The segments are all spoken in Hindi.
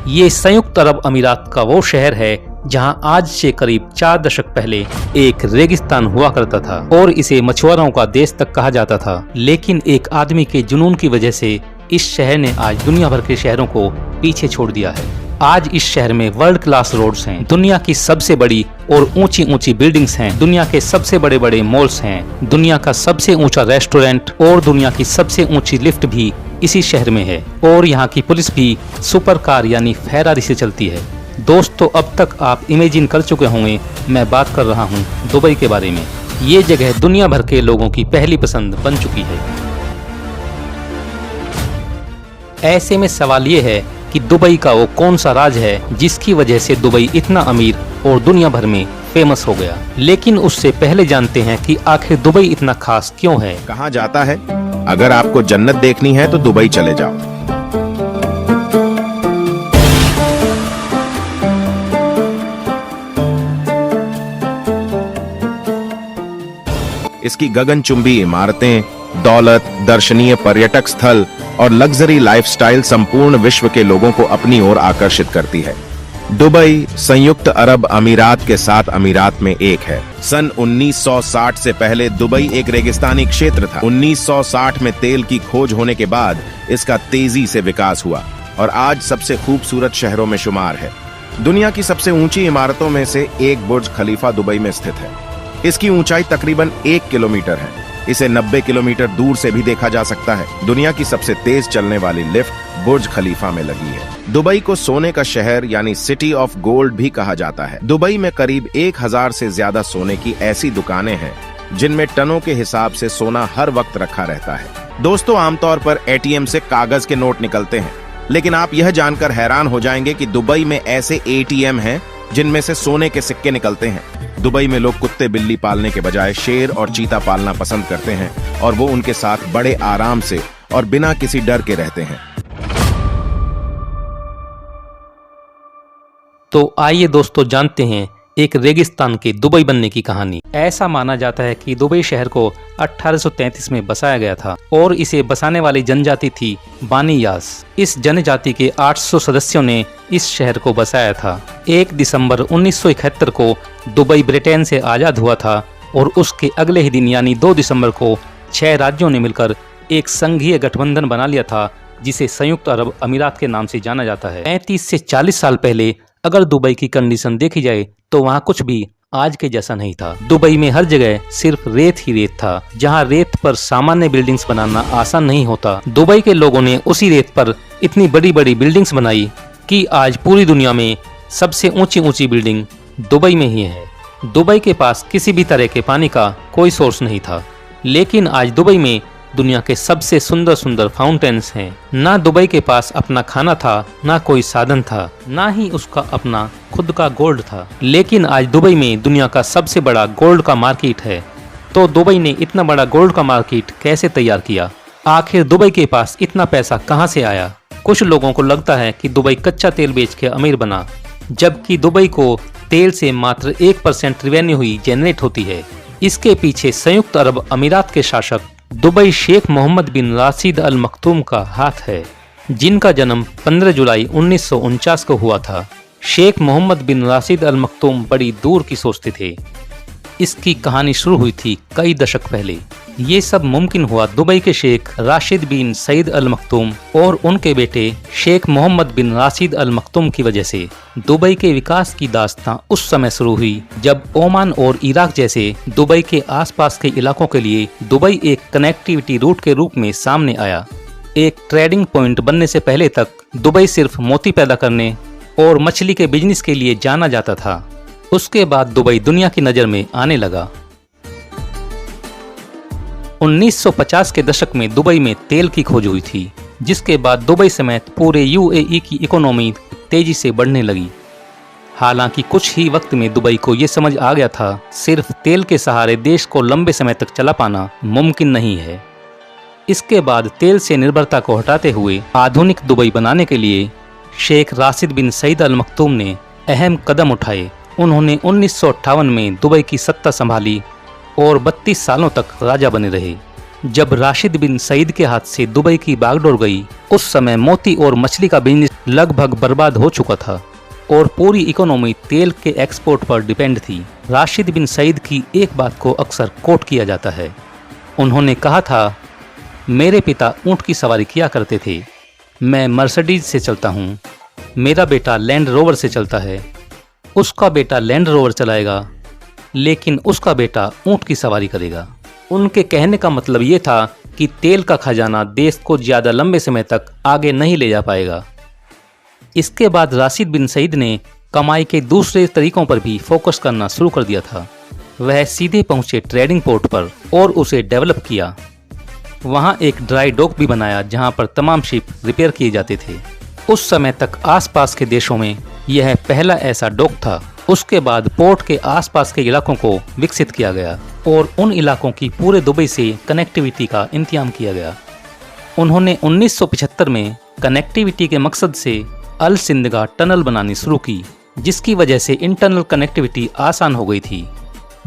ये संयुक्त अरब अमीरात का वो शहर है जहां आज से करीब 4 दशक पहले एक रेगिस्तान हुआ करता था और इसे मछुआरों का देश तक कहा जाता था। लेकिन एक आदमी के जुनून की वजह से इस शहर ने आज दुनिया भर के शहरों को पीछे छोड़ दिया है। आज इस शहर में वर्ल्ड क्लास रोड्स हैं, दुनिया की सबसे बड़ी और ऊंची ऊंची बिल्डिंग्स हैं, दुनिया के सबसे बड़े बड़े मॉल्स हैं, दुनिया का सबसे ऊंचा रेस्टोरेंट और दुनिया की सबसे ऊंची लिफ्ट भी इसी शहर में है। और यहाँ की पुलिस भी सुपर कार यानी फेरारी से चलती है। दोस्तों, अब तक आप इमेजिन कर चुके होंगे मैं बात कर रहा हूँ दुबई के बारे में। ये जगह दुनिया भर के लोगों की पहली पसंद बन चुकी है। ऐसे में सवाल ये है कि दुबई का वो कौन सा राज है जिसकी वजह से दुबई इतना अमीर और दुनिया भर में फेमस हो गया। लेकिन उससे पहले जानते हैं कि आखिर दुबई इतना खास क्यों है। कहा जाता है अगर आपको जन्नत देखनी है तो दुबई चले जाओ। इसकी गगनचुंबी इमारतें, दौलत, दर्शनीय पर्यटक स्थल और लग्जरी लाइफस्टाइल संपूर्ण विश्व के लोगों को अपनी ओर आकर्षित करती है। दुबई संयुक्त अरब अमीरात के 7 अमीरात में एक है। सन 1960 से पहले दुबई एक रेगिस्तानी क्षेत्र था। 1960 में तेल की खोज होने के बाद इसका तेजी से विकास हुआ और आज सबसे खूबसूरत शहरों में शुमार है। दुनिया की सबसे ऊंची इमारतों में से एक बुर्ज खलीफा दुबई में स्थित है। इसकी ऊंचाई तकरीबन 1 किलोमीटर है। इसे 90 किलोमीटर दूर से भी देखा जा सकता है। दुनिया की सबसे तेज चलने वाली लिफ्ट बुर्ज खलीफा में लगी है। दुबई को सोने का शहर यानी सिटी ऑफ गोल्ड भी कहा जाता है। दुबई में करीब 1000 से ज्यादा सोने की ऐसी दुकानें हैं जिनमें टनों के हिसाब से सोना हर वक्त रखा रहता है। दोस्तों, आमतौर पर एटीएम से कागज के नोट निकलते हैं, लेकिन आप यह जानकर हैरान हो जाएंगे कि दुबई में ऐसे एटीएम हैं जिनमें से सोने के सिक्के निकलते हैं। दुबई में लोग कुत्ते बिल्ली पालने के बजाय शेर और चीता पालना पसंद करते हैं और वो उनके साथ बड़े आराम से और बिना किसी डर के रहते हैं। तो आइए दोस्तों जानते हैं एक रेगिस्तान के दुबई बनने की कहानी। ऐसा माना जाता है कि दुबई शहर को 1833 में बसाया गया था और इसे बसाने वाली जनजाति थी बानी यास। इस जनजाति के 800 सदस्यों ने इस शहर को बसाया था। 1 दिसंबर 1971 को दुबई ब्रिटेन से आज़ाद हुआ था और उसके अगले ही दिन यानी 2 दिसंबर को 6 राज्यों ने मिलकर एक संघीय गठबंधन बना लिया था जिसे संयुक्त अरब अमीरात के नाम से जाना जाता है। 35 से 40 साल पहले अगर दुबई की कंडीशन देखी जाए तो वहाँ कुछ भी आज के जैसा नहीं था। दुबई में हर जगह सिर्फ रेत ही रेत था। जहाँ रेत पर सामान्य बिल्डिंग्स बनाना आसान नहीं होता, दुबई के लोगों ने उसी रेत पर इतनी बड़ी बड़ी बिल्डिंग्स बनाई कि आज पूरी दुनिया में सबसे ऊंची ऊंची बिल्डिंग दुबई में ही है। दुबई के पास किसी भी तरह के पानी का कोई सोर्स नहीं था, लेकिन आज दुबई में दुनिया के सबसे सुंदर सुंदर फाउंटेन्स हैं। ना दुबई के पास अपना खाना था, ना कोई साधन था, ना ही उसका अपना खुद का गोल्ड था, लेकिन आज दुबई में दुनिया का सबसे बड़ा गोल्ड का मार्केट है। तो दुबई ने इतना बड़ा गोल्ड का मार्केट कैसे तैयार किया? आखिर दुबई के पास इतना पैसा कहां से आया? कुछ लोगों को लगता है कि दुबई कच्चा तेल बेच के अमीर बना, जबकि दुबई को तेल से मात्र 1% रेवेन्यू ही जनरेट होती है। इसके पीछे संयुक्त अरब अमीरात के शासक दुबई शेख मोहम्मद बिन राशिद अल मखतूम का हाथ है, जिनका जन्म 15 जुलाई 1949 को हुआ था। शेख मोहम्मद बिन राशिद अल मखतूम बड़ी दूर की सोचते थे। इसकी कहानी शुरू हुई थी कई दशक पहले। ये सब मुमकिन हुआ दुबई के शेख राशिद बिन सईद अल मखतूम और उनके बेटे शेख मोहम्मद बिन राशिद अल मखतूम की वजह से। दुबई के विकास की दास्तां उस समय शुरू हुई जब ओमान और इराक जैसे दुबई के आसपास के इलाकों के लिए दुबई एक कनेक्टिविटी रूट के रूप में सामने आया। एक ट्रेडिंग पॉइंट बनने से पहले तक दुबई सिर्फ मोती पैदा करने और मछली के बिजनेस के लिए जाना जाता था। उसके बाद दुबई दुनिया की नज़र में आने लगा। 1950 के दशक में दुबई में तेल की खोज हुई थी, जिसके बाद दुबई समेत पूरे यूएई की इकोनॉमी तेजी से बढ़ने लगी। हालांकि कुछ ही वक्त में दुबई को ये समझ आ गया था सिर्फ तेल के सहारे देश को लंबे समय तक चला पाना मुमकिन नहीं है। इसके बाद तेल से निर्भरता को हटाते हुए आधुनिक दुबई बनाने के लिए शेख राशिद बिन सईद अल मखतूम ने अहम कदम उठाए। उन्होंने 1958 में दुबई की सत्ता संभाली और 32 सालों तक राजा बने रहे। जब राशिद बिन सईद के हाथ से दुबई की बागडोर गई, उस समय मोती और मछली का बिजनेस लगभग बर्बाद हो चुका था और पूरी इकोनॉमी तेल के एक्सपोर्ट पर डिपेंड थी। राशिद बिन सईद की एक बात को अक्सर कोट किया जाता है। उन्होंने कहा था, मेरे पिता ऊंट की सवारी किया करते थे, मैं मर्सिडीज से चलता हूँ, मेरा बेटा लैंड रोवर से चलता है, उसका बेटा लैंड रोवर चलाएगा, लेकिन उसका बेटा ऊंट की सवारी करेगा। उनके कहने का मतलब ये था कि तेल का खजाना देश को ज़्यादा लंबे समय तक आगे नहीं ले जा पाएगा। इसके बाद राशिद बिन सईद ने कमाई के दूसरे तरीकों पर भी फोकस करना शुरू कर दिया था। वह सीधे पहुंचे ट्रेडिंग पोर्ट पर और उसे डेवलप किया। वहां एक ड्राई डॉक भी बनाया जहां पर तमाम शिप रिपेयर किए जाते थे। उस समय तक आसपास के देशों में यह पहला ऐसा डॉक था। उसके बाद पोर्ट के आसपास के इलाकों को विकसित किया गया और उन इलाकों की पूरे दुबई से कनेक्टिविटी का इंतजाम किया गया। उन्होंने 1975 में कनेक्टिविटी के मकसद से अल सिंदगा टनल बनानी शुरू की, जिसकी वजह से इंटरनल कनेक्टिविटी आसान हो गई थी।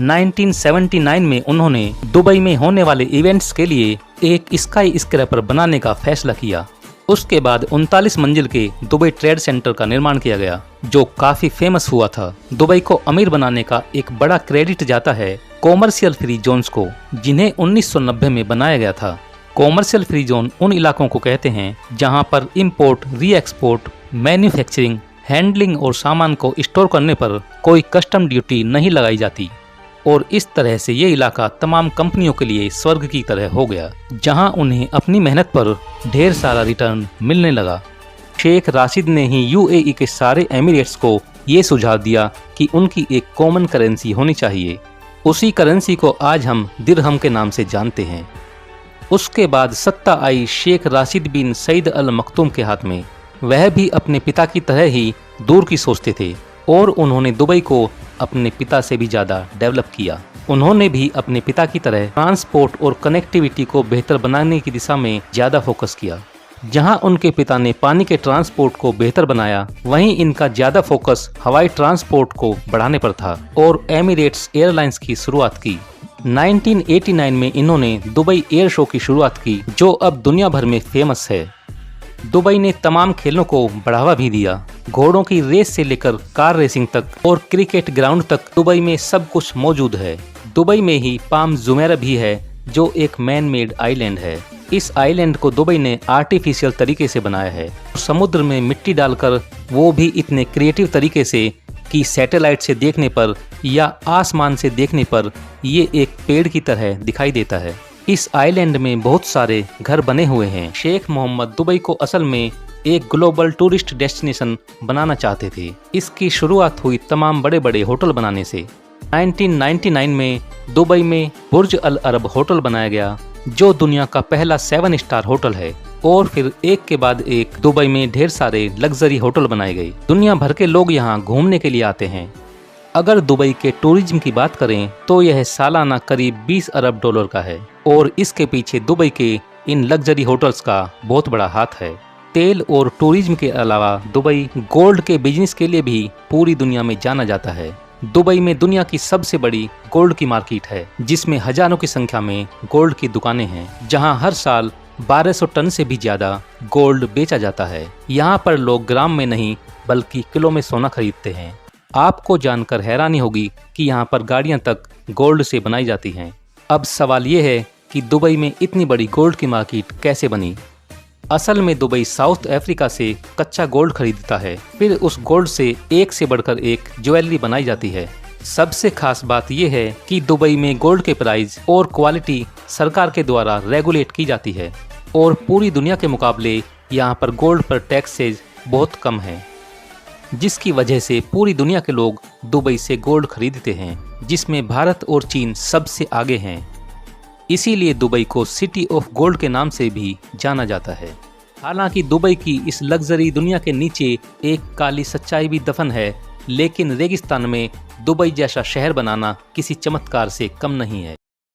1979 में उन्होंने दुबई में होने वाले इवेंट्स के लिए एक स्काई स्क्रैपर बनाने का फैसला किया। उसके बाद 39 मंजिल के दुबई ट्रेड सेंटर का निर्माण किया गया, जो काफी फेमस हुआ था। दुबई को अमीर बनाने का एक बड़ा क्रेडिट जाता है कॉमर्शियल फ्री जोन्स को, जिन्हें 1990 में बनाया गया था। कॉमर्शियल फ्री जोन उन इलाकों को कहते हैं जहां पर इंपोर्ट, री एक्सपोर्ट, मैन्युफैक्चरिंग, हैंडलिंग और सामान को स्टोर करने पर कोई कस्टम ड्यूटी नहीं लगाई जाती। और इस तरह से ये इलाका तमाम कंपनियों के लिए स्वर्ग की तरह हो गया, जहां उन्हें अपनी मेहनत पर ढेर सारा रिटर्न मिलने लगा। शेख राशिद ने ही यूएई के सारे एमिरेट्स को ये सुझाव दिया कि उनकी एक कॉमन करेंसी होनी चाहिए। उसी करेंसी को आज हम दिरहम के नाम से जानते हैं। उसके बाद सत्ता आई शेख राशिद बिन सईद अल मखतूम के हाथ में। वह भी अपने पिता की तरह ही दूर की सोचते थे और उन्होंने दुबई को अपने पिता से भी ज़्यादा डेवलप किया। उन्होंने भी अपने पिता की तरह ट्रांसपोर्ट और कनेक्टिविटी को बेहतर बनाने की दिशा में ज़्यादा फोकस किया। जहां उनके पिता ने पानी के ट्रांसपोर्ट को बेहतर बनाया, वहीं इनका ज़्यादा फोकस हवाई ट्रांसपोर्ट को बढ़ाने पर था और एमिरेट्स एयरलाइंस की शुरुआत की। 1989 में इन्होंने दुबई एयर शो की शुरुआत की, जो अब दुनिया भर में फेमस है। दुबई ने तमाम खेलों को बढ़ावा भी दिया। घोड़ों की रेस से लेकर कार रेसिंग तक और क्रिकेट ग्राउंड तक दुबई में सब कुछ मौजूद है। दुबई में ही पाम जुमेरा भी है, जो एक मैन मेड आइलैंड है। इस आइलैंड को दुबई ने आर्टिफिशियल तरीके से बनाया है। समुद्र में मिट्टी डालकर, वो भी इतने क्रिएटिव तरीके से कि सैटेलाइट से देखने पर या आसमान से देखने पर ये एक पेड़ की तरह दिखाई देता है। इस आइलैंड में बहुत सारे घर बने हुए हैं। शेख मोहम्मद दुबई को असल में एक ग्लोबल टूरिस्ट डेस्टिनेशन बनाना चाहते थे। इसकी शुरुआत हुई तमाम बड़े बड़े होटल बनाने से। 1999 में दुबई में बुर्ज अल अरब होटल बनाया गया, जो दुनिया का पहला 7 स्टार होटल है। और फिर एक के बाद एक दुबई में ढेर सारे लग्जरी होटल बनाए गए। दुनिया भर के लोग यहाँ घूमने के लिए आते हैं। अगर दुबई के टूरिज्म की बात करें तो यह सालाना करीब 20 अरब डॉलर का है और इसके पीछे दुबई के इन लग्जरी होटल्स का बहुत बड़ा हाथ है। तेल और टूरिज्म के अलावा दुबई गोल्ड के बिजनेस के लिए भी पूरी दुनिया में जाना जाता है। दुबई में दुनिया की सबसे बड़ी गोल्ड की मार्केट है, जिसमें हजारों की संख्या में गोल्ड की दुकानें हैं, जहां हर साल 1200 टन से भी ज्यादा गोल्ड बेचा जाता है। यहां पर लोग ग्राम में नहीं बल्कि किलो में सोना खरीदते हैं। आपको जानकर हैरानी होगी कि यहाँ पर गाड़ियाँ तक गोल्ड से बनाई जाती हैं। अब सवाल ये है कि दुबई में इतनी बड़ी गोल्ड की मार्केट कैसे बनी? असल में दुबई साउथ अफ्रीका से कच्चा गोल्ड खरीदता है, फिर उस गोल्ड से एक से बढ़कर एक ज्वेलरी बनाई जाती है। सबसे खास बात यह है कि दुबई में गोल्ड के प्राइस और क्वालिटी सरकार के द्वारा रेगुलेट की जाती है और पूरी दुनिया के मुकाबले यहाँ पर गोल्ड पर टैक्सेज बहुत कम है, जिसकी वजह से पूरी दुनिया के लोग दुबई से गोल्ड खरीदते हैं, जिसमें भारत और चीन सबसे आगे हैं। इसीलिए दुबई को सिटी ऑफ गोल्ड के नाम से भी जाना जाता है। हालांकि दुबई की इस लग्जरी दुनिया के नीचे एक काली सच्चाई भी दफन है, लेकिन रेगिस्तान में दुबई जैसा शहर बनाना किसी चमत्कार से कम नहीं है।